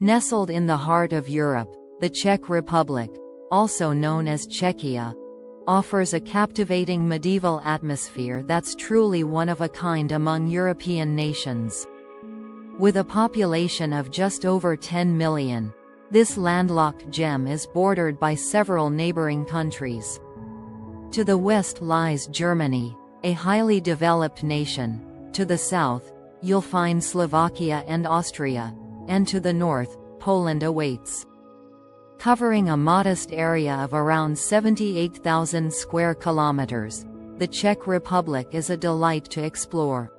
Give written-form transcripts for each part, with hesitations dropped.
Nestled in the heart of Europe, the Czech Republic, also known as Czechia, offers a captivating medieval atmosphere that's truly one of a kind among European nations. With a population of just over 10 million, this landlocked gem is bordered by several neighboring countries. To the west lies Germany, a highly developed nation. To the south, you'll find Slovakia and Austria, and to the north, Poland awaits. Covering a modest area of around 78,000 square kilometers, the Czech Republic is a delight to explore.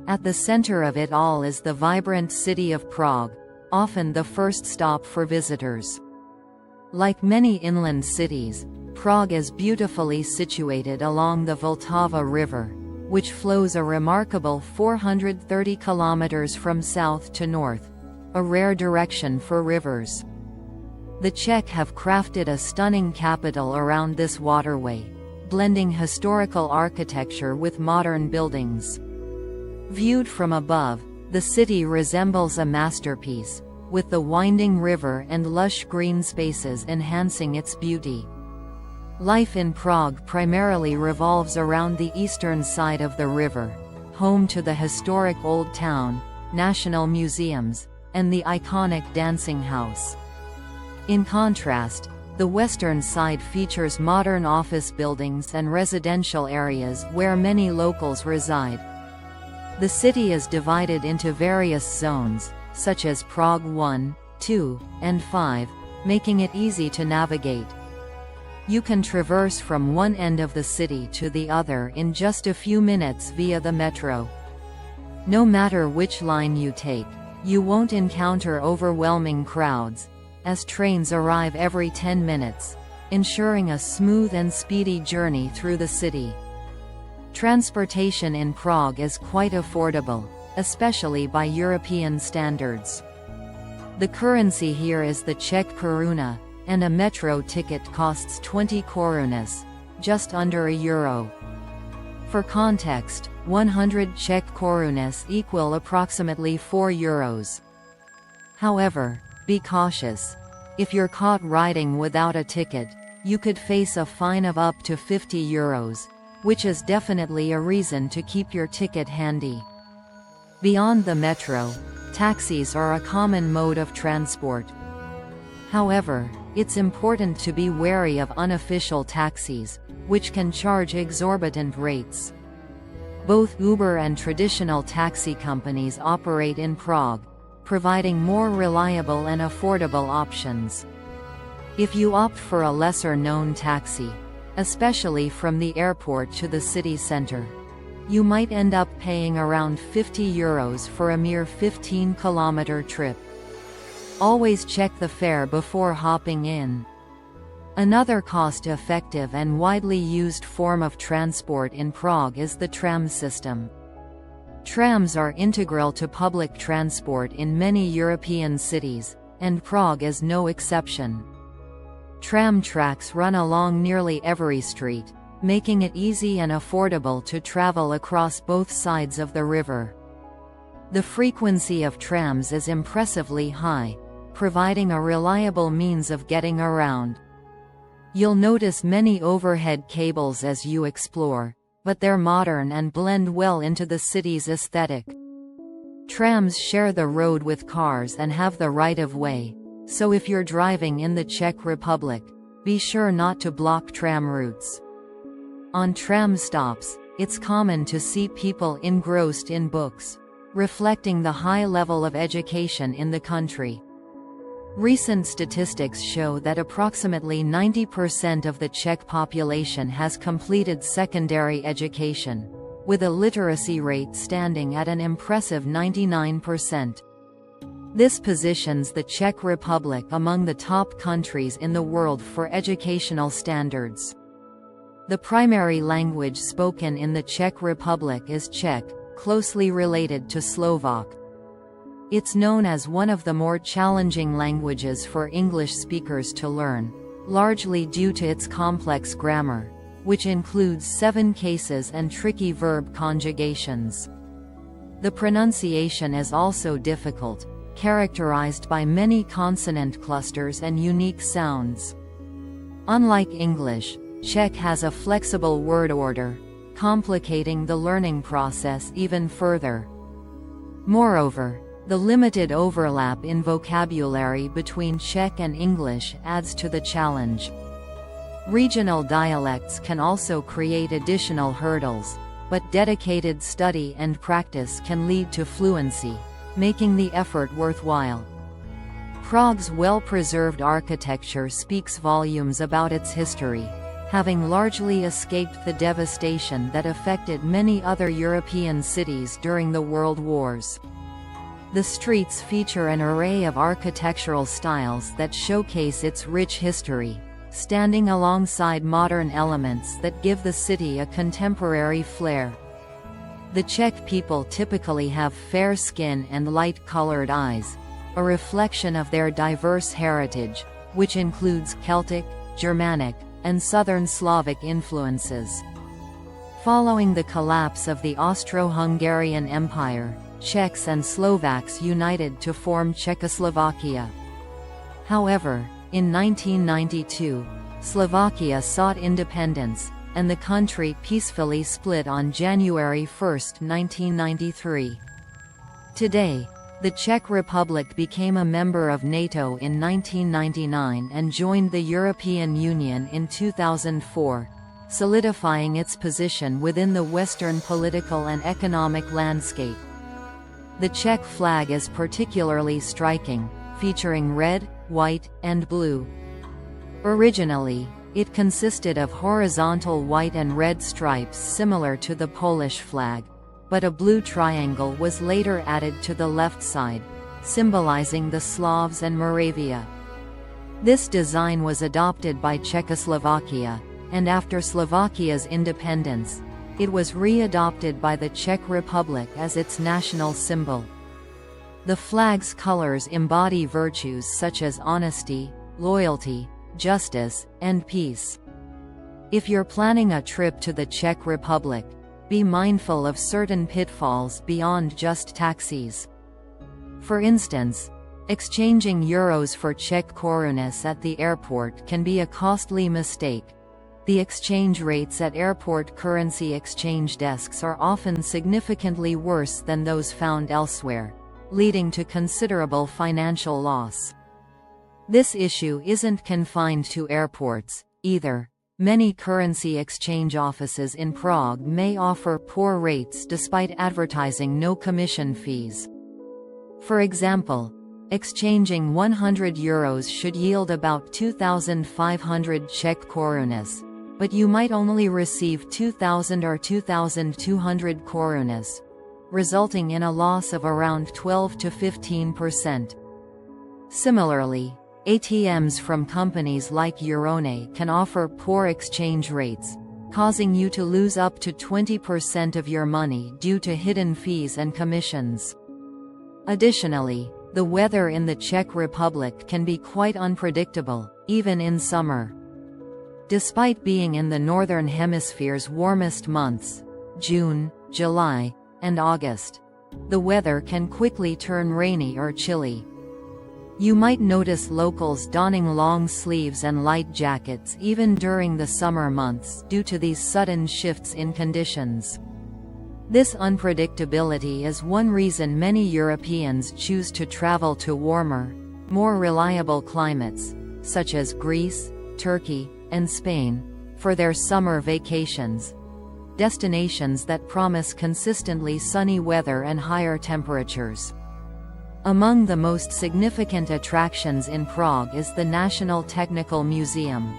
At the center of it all is the vibrant city of Prague, often the first stop for visitors. Like many inland cities, Prague is beautifully situated along the Vltava River, which flows a remarkable 430 kilometers from south to north, a rare direction for rivers. The Czech have crafted a stunning capital around this waterway, blending historical architecture with modern buildings. Viewed from above, the city resembles a masterpiece, with the winding river and lush green spaces enhancing its beauty. Life in Prague primarily revolves around the eastern side of the river, home to the historic Old Town, national museums, and the iconic Dancing House. In contrast, the western side features modern office buildings and residential areas where many locals reside. The city is divided into various zones, such as Prague 1, 2, and 5, making it easy to navigate. You can traverse from one end of the city to the other in just a few minutes via the metro. No matter which line you take, you won't encounter overwhelming crowds, as trains arrive every 10 minutes, ensuring a smooth and speedy journey through the city. Transportation in Prague is quite affordable, especially by European standards. The currency here is the Czech koruna, and a metro ticket costs 20 korunas, just under €1. For context, 100 Czech korunas equal approximately €4. However, be cautious. If you're caught riding without a ticket, you could face a fine of up to €50, which is definitely a reason to keep your ticket handy. Beyond the metro, taxis are a common mode of transport. However, it's important to be wary of unofficial taxis, which can charge exorbitant rates. Both Uber and traditional taxi companies operate in Prague, providing more reliable and affordable options. If you opt for a lesser-known taxi, especially from the airport to the city center, you might end up paying around €50 for a mere 15-kilometer trip. Always check the fare before hopping in. Another cost-effective and widely used form of transport in Prague is the tram system. Trams are integral to public transport in many European cities, and Prague is no exception. Tram tracks run along nearly every street, making it easy and affordable to travel across both sides of the river. The frequency of trams is impressively high, providing a reliable means of getting around. You'll notice many overhead cables as you explore, but they're modern and blend well into the city's aesthetic. Trams share the road with cars and have the right-of-way, so if you're driving in the Czech Republic, be sure not to block tram routes. On tram stops, it's common to see people engrossed in books, reflecting the high level of education in the country. Recent statistics show that approximately 90% of the Czech population has completed secondary education, with a literacy rate standing at an impressive 99%. This positions the Czech Republic among the top countries in the world for educational standards. The primary language spoken in the Czech Republic is Czech, closely related to Slovak. It's known as one of the more challenging languages for English speakers to learn, largely due to its complex grammar, which includes 7 cases and tricky verb conjugations. The pronunciation is also difficult, characterized by many consonant clusters and unique sounds. Unlike English, Czech has a flexible word order, complicating the learning process even further. Moreover, the limited overlap in vocabulary between Czech and English adds to the challenge. Regional dialects can also create additional hurdles, but dedicated study and practice can lead to fluency, making the effort worthwhile. Prague's well-preserved architecture speaks volumes about its history, having largely escaped the devastation that affected many other European cities during the World Wars. The streets feature an array of architectural styles that showcase its rich history, standing alongside modern elements that give the city a contemporary flair. The Czech people typically have fair skin and light-colored eyes, a reflection of their diverse heritage, which includes Celtic, Germanic, and Southern Slavic influences. Following the collapse of the Austro-Hungarian Empire, Czechs and Slovaks united to form Czechoslovakia. However, in 1992, Slovakia sought independence, and the country peacefully split on January 1, 1993. Today, the Czech Republic became a member of NATO in 1999 and joined the European Union in 2004, solidifying its position within the Western political and economic landscape. The Czech flag is particularly striking, featuring red, white, and blue. Originally, it consisted of horizontal white and red stripes similar to the Polish flag, but a blue triangle was later added to the left side, symbolizing the Slavs and Moravia. This design was adopted by Czechoslovakia, and after Slovakia's independence, it was re-adopted by the Czech Republic as its national symbol. The flag's colors embody virtues such as honesty, loyalty, justice, and peace. If you're planning a trip to the Czech Republic, be mindful of certain pitfalls beyond just taxis. For instance, exchanging euros for Czech korunas at the airport can be a costly mistake. The exchange rates at airport currency exchange desks are often significantly worse than those found elsewhere, leading to considerable financial loss. This issue isn't confined to airports, either. Many currency exchange offices in Prague may offer poor rates despite advertising no commission fees. For example, exchanging 100 euros should yield about 2,500 Czech korunas, but you might only receive 2,000 or 2,200 korunas, resulting in a loss of around 12 to 15%. Similarly, ATMs from companies like Eurone can offer poor exchange rates, causing you to lose up to 20% of your money due to hidden fees and commissions. Additionally, the weather in the Czech Republic can be quite unpredictable, even in summer. Despite being in the Northern Hemisphere's warmest months, June, July, and August, the weather can quickly turn rainy or chilly. You might notice locals donning long sleeves and light jackets even during the summer months due to these sudden shifts in conditions. This unpredictability is one reason many Europeans choose to travel to warmer, more reliable climates, such as Greece, Turkey, and Spain, for their summer vacations. Destinations that promise consistently sunny weather and higher temperatures. Among the most significant attractions in Prague is the National Technical Museum.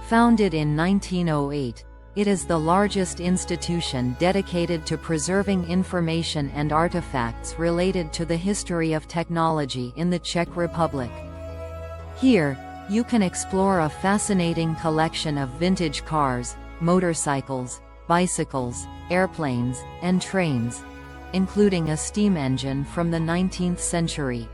Founded in 1908, it is the largest institution dedicated to preserving information and artifacts related to the history of technology in the Czech Republic. Here, you can explore a fascinating collection of vintage cars, motorcycles, bicycles, airplanes, and trains, including a steam engine from the 19th century.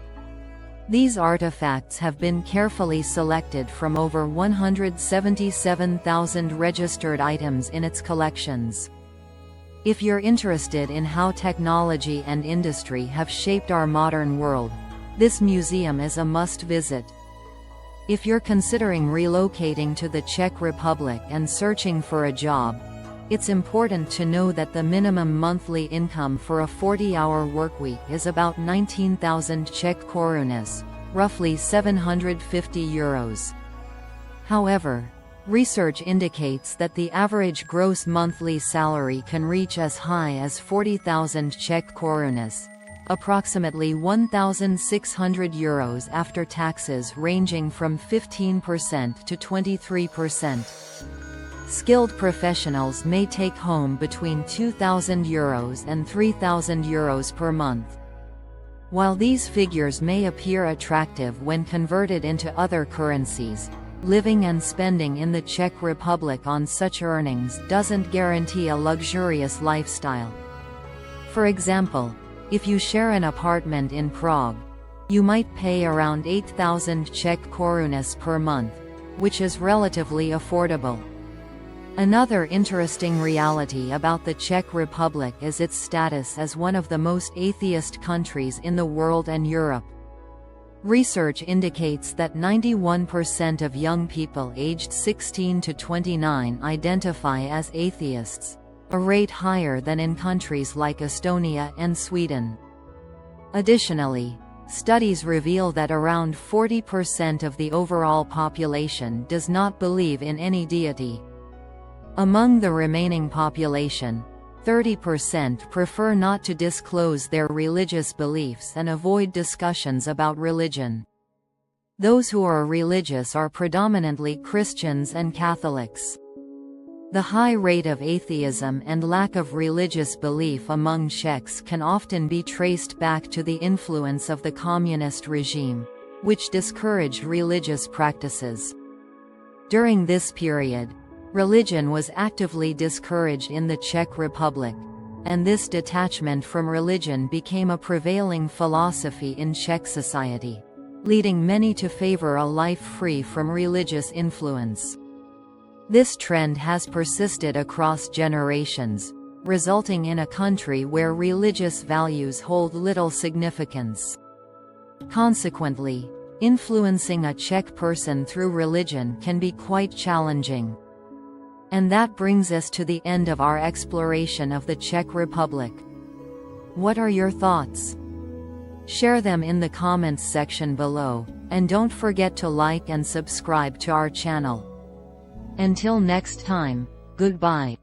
These artifacts have been carefully selected from over 177,000 registered items in its collections. If you're interested in how technology and industry have shaped our modern world, This museum is a must-visit. If you're considering relocating to the Czech Republic and searching for a job, it's important to know that the minimum monthly income for a 40-hour workweek is about 19,000 Czech korunas, roughly €750. However, research indicates that the average gross monthly salary can reach as high as 40,000 Czech korunas, approximately €1,600 after taxes ranging from 15% to 23%. Skilled professionals may take home between €2,000 and €3,000 per month. While these figures may appear attractive when converted into other currencies, living and spending in the Czech Republic on such earnings doesn't guarantee a luxurious lifestyle. For example, if you share an apartment in Prague, you might pay around 8,000 Czech korunas per month, which is relatively affordable. Another interesting reality about the Czech Republic is its status as one of the most atheist countries in the world and Europe. Research indicates that 91% of young people aged 16 to 29 identify as atheists, a rate higher than in countries like Estonia and Sweden. Additionally, studies reveal that around 40% of the overall population does not believe in any deity. Among the remaining population, 30% prefer not to disclose their religious beliefs and avoid discussions about religion. Those who are religious are predominantly Christians and Catholics. The high rate of atheism and lack of religious belief among Czechs can often be traced back to the influence of the communist regime, which discouraged religious practices. During this period, religion was actively discouraged in the Czech Republic, and this detachment from religion became a prevailing philosophy in Czech society, leading many to favor a life free from religious influence. This trend has persisted across generations, resulting in a country where religious values hold little significance. Consequently, influencing a Czech person through religion can be quite challenging. And that brings us to the end of our exploration of the Czech Republic. What are your thoughts? Share them in the comments section below, and don't forget to like and subscribe to our channel. Until next time, goodbye.